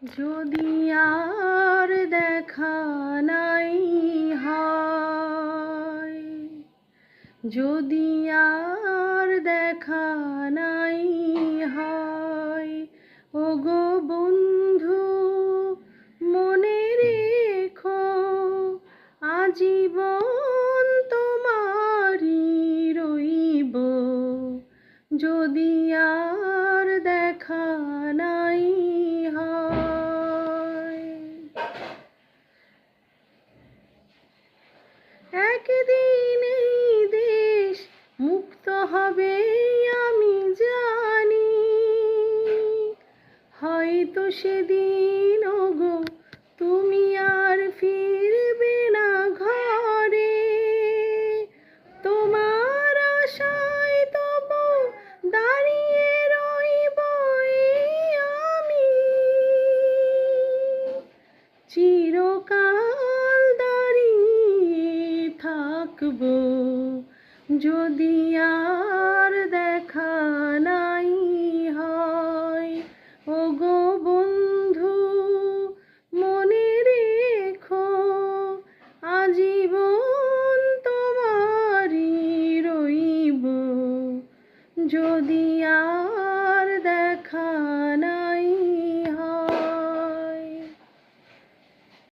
যদি আর দেখা নাই হয়, যদি আর দেখা নাই হয়, ওগো বন্ধু মনে রেখো আজীবন তোমারই রইব। যদি আর দেখা নাই হয়, একদিন এই দেশ মুক্ত হবে আমি জানি, হয়তো সেদিন ওগো তুমি আর ফিরবে না ঘরে। তোমার আশায় তবু দাঁড়িয়ে রইব আমি, চিরকাল দাঁড়িয়ে থাকবো। যদি আর দেখা নাই হয়, ওগো বন্ধু মনে রেখো আজীবন তোমারই রইব। যদি আর